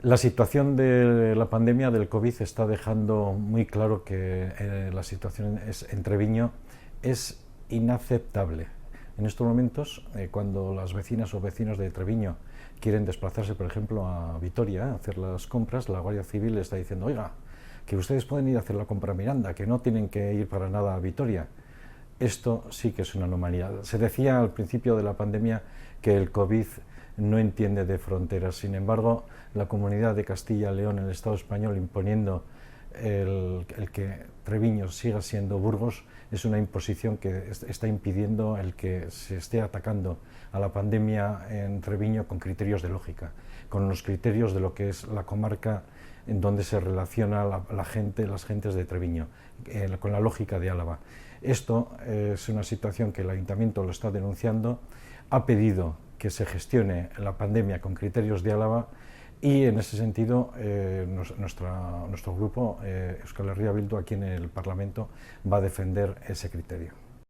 La situación de la pandemia del COVID está dejando muy claro que la situación en Treviño es inaceptable. En estos momentos, cuando las vecinas o vecinos de Treviño quieren desplazarse, por ejemplo, a Vitoria a hacer las compras, la Guardia Civil le está diciendo, oiga, que ustedes pueden ir a hacer la compra a Miranda, que no tienen que ir para nada a Vitoria. Esto sí que es una anomalía. Se decía al principio de la pandemia que el COVID no entiende de fronteras. Sin embargo, la Comunidad de Castilla y León, el Estado español, imponiendo el que Treviño siga siendo Burgos, es una imposición que está impidiendo el que se esté atacando a la pandemia en Treviño con criterios de lógica, con los criterios de lo que es la comarca en donde se relaciona la gente, las gentes de Treviño, con la lógica de Álava. Esto es una situación que el Ayuntamiento lo está denunciando, ha pedido que se gestione la pandemia con criterios de Álava y en ese sentido nuestro grupo Euskal Herria Bildu aquí en el Parlamento va a defender ese criterio.